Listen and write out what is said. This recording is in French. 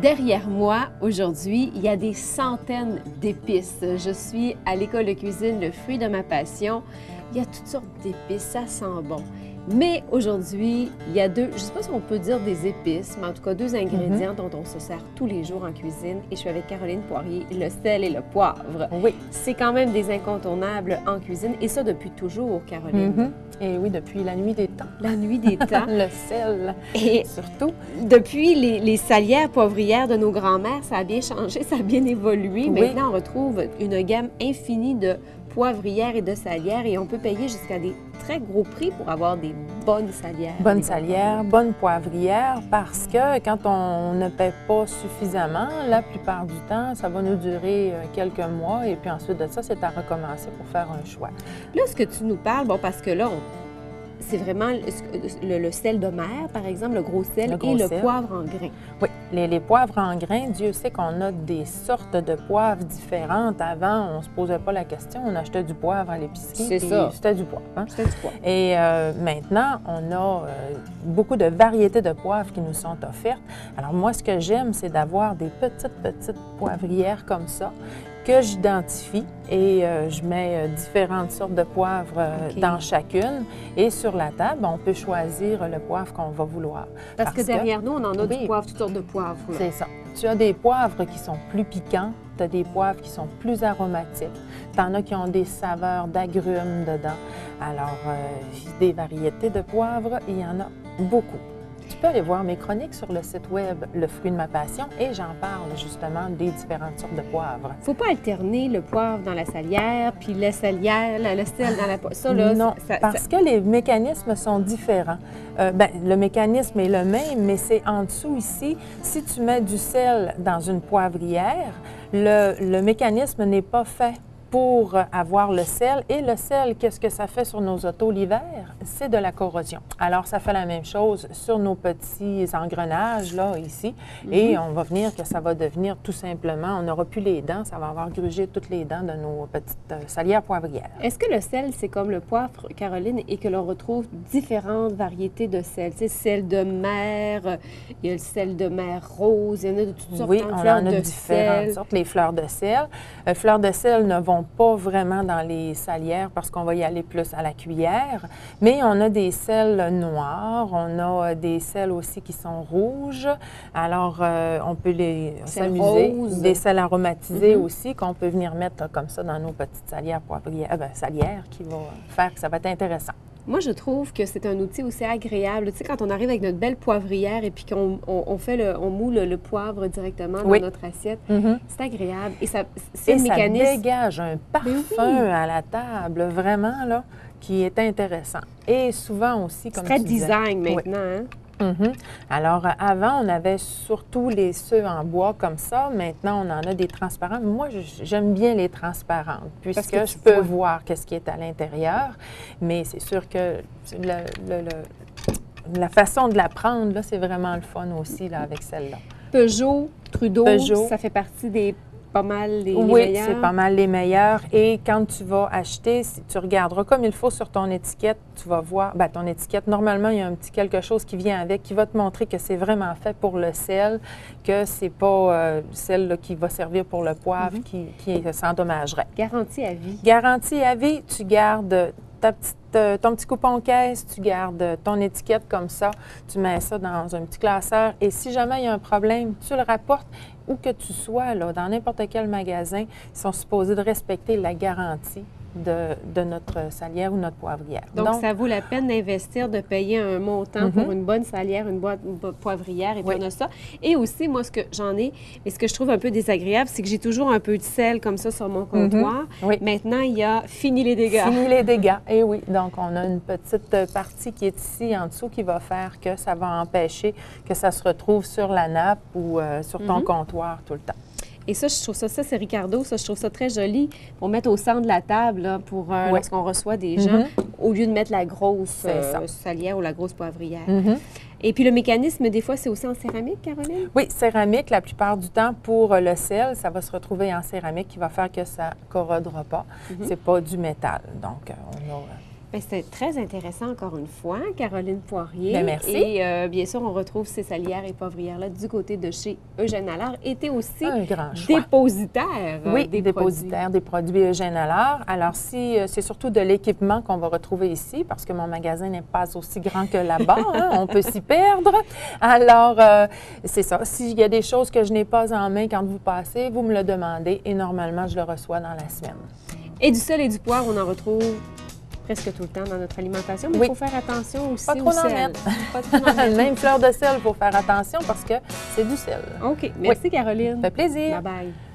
Derrière moi, aujourd'hui, il y a des centaines d'épices. Je suis à l'école de cuisine, le fruit de ma passion. Il y a toutes sortes d'épices, ça sent bon. Mais aujourd'hui, il y a deux, je ne sais pas si on peut dire des épices, mais en tout cas deux ingrédients dont on se sert tous les jours en cuisine. Et je suis avec Caroline Poirier, le sel et le poivre. Oui. C'est quand même des incontournables en cuisine, et ça depuis toujours, Caroline. Et oui, depuis la nuit des temps. La nuit des temps. Le sel, Et surtout. depuis les salières poivrières de nos grands-mères, ça a bien changé, ça a bien évolué. Oui. Maintenant, on retrouve une gamme infinie de poivrières et de salières et on peut payer jusqu'à des très gros prix pour avoir des bonnes salières. Bonne salière, bonne poivrière, parce que quand on ne paie pas suffisamment, la plupart du temps, ça va nous durer quelques mois et puis ensuite de ça, c'est à recommencer pour faire un choix. Là, ce que tu nous parles, bon, parce que là, c'est vraiment le sel de mer, par exemple, le gros sel et le poivre en grains. Oui, les poivres en grains, Dieu sait qu'on a des sortes de poivres différentes. Avant, on ne se posait pas la question, on achetait du poivre à l'épicerie. C'est ça. C'était du poivre. Hein? C'était du poivre. Et maintenant, on a beaucoup de variétés de poivres qui nous sont offertes. Alors moi, ce que j'aime, c'est d'avoir des petites poivrières comme ça que j'identifie et je mets différentes sortes de poivres dans chacune. Et sur la table, on peut choisir le poivre qu'on va vouloir. Parce que derrière nous, on en a du poivre, toutes sortes de poivres. C'est ça. Tu as des poivres qui sont plus piquants, tu as des poivres qui sont plus aromatiques, tu en as qui ont des saveurs d'agrumes dedans. Alors, des variétés de poivres, il y en a beaucoup. Tu peux aller voir mes chroniques sur le site web Le fruit de ma passion et j'en parle justement des différentes sortes de poivres. Il ne faut pas alterner le poivre dans la salière, puis la salière, le sel dans la poivre. Ça, là, non, parce que les mécanismes sont différents. Le mécanisme est le même, mais c'est en dessous ici. Si tu mets du sel dans une poivrière, le mécanisme n'est pas fait pour avoir le sel. Et le sel, qu'est-ce que ça fait sur nos autos l'hiver? C'est de la corrosion. Alors, ça fait la même chose sur nos petits engrenages, là, ici. Et on va venir que ça va devenir tout simplement, on n'aura plus les dents, ça va avoir grugé toutes les dents de nos petites salières poivrières. Est-ce que le sel, c'est comme le poivre, Caroline, et que l'on retrouve différentes variétés de sel? Tu sais, sel de mer, il y a le sel de mer rose, il y en a de toutes sortes. Oui, on en a différentes sortes, les fleurs de sel. Fleurs de sel ne vont pas vraiment dans les salières parce qu'on va y aller plus à la cuillère, mais on a des sels noirs, on a des sels aussi qui sont rouges, alors on peut s'amuser. Des sels aromatisés aussi qu'on peut venir mettre comme ça dans nos petites salières poivrières, salières qui vont faire que ça va être intéressant. Moi, je trouve que c'est un outil aussi agréable. Tu sais, quand on arrive avec notre belle poivrière et puis qu'on on moule le poivre directement dans notre assiette, c'est agréable. Et ça, c'est un mécanisme. Ça dégage un parfum à la table, vraiment, là, qui est intéressant. Et souvent aussi, comme tu disais... C'est très design maintenant, hein? Alors, avant, on avait surtout les ceux en bois comme ça. Maintenant, on en a des transparents. Moi, j'aime bien les transparentes puisque je peux voir qu'est-ce qui est à l'intérieur. Mais c'est sûr que la façon de la prendre, là, c'est vraiment le fun aussi là, avec celle-là. Peugeot, Trudeau, ça fait partie des... pas mal les meilleurs. Oui, c'est pas mal les meilleurs. Et quand tu vas acheter, si tu regarderas comme il faut sur ton étiquette, tu vas voir, ton étiquette, normalement, il y a un petit quelque chose qui vient avec, qui va te montrer que c'est vraiment fait pour le sel, que c'est pas celle là, qui va servir pour le poivre qui s'endommagerait. Garantie à vie. Garantie à vie, tu gardes ton petit coupon caisse, tu gardes ton étiquette comme ça, tu mets ça dans un petit classeur et si jamais il y a un problème, tu le rapportes. Où que tu sois, là, dans n'importe quel magasin, ils sont supposés de respecter la garantie de notre salière ou notre poivrière. Donc, ça vaut la peine d'investir, de payer un montant pour une bonne salière, une bonne poivrière, et puis on a ça. Et aussi, moi, ce que j'en ai, et ce que je trouve un peu désagréable, c'est que j'ai toujours un peu de sel comme ça sur mon comptoir. Maintenant, il y a fini les dégâts. Fini les dégâts, et oui. Donc, on a une petite partie qui est ici en dessous qui va faire que ça va empêcher que ça se retrouve sur la nappe ou sur ton comptoir tout le temps. Et ça, je trouve ça c'est Ricardo, ça, je trouve ça très joli pour mettre au centre de la table là, pour lorsqu'on reçoit des gens, au lieu de mettre la grosse salière ou la grosse poivrière. Et puis le mécanisme, des fois, c'est aussi en céramique, Caroline? Oui, céramique, la plupart du temps, pour le sel, ça va se retrouver en céramique qui va faire que ça ne corrodera pas. C'est pas du métal. Donc, on a Bien, c'était très intéressant encore une fois, Caroline Poirier. Bien, merci. Et bien sûr, on retrouve ces salières et poivrières là du côté de chez Eugène Allard. Était aussi Un grand choix. dépositaire Oui, des dépositaire des produits Eugène Allard. Alors, si c'est surtout de l'équipement qu'on va retrouver ici, parce que mon magasin n'est pas aussi grand que là-bas, hein, on peut s'y perdre. Alors, c'est ça. S'il y a des choses que je n'ai pas en main quand vous passez, vous me le demandez et normalement, je le reçois dans la semaine. Et du sel et du poivre, on en retrouve presque tout le temps dans notre alimentation, mais il Oui. faut faire attention aussi Pas trop au en sel. mettre. Pas trop en mettre. Même fleur de sel, il faut faire attention parce que c'est du sel. OK. Merci, Caroline. Ça fait plaisir. Bye-bye.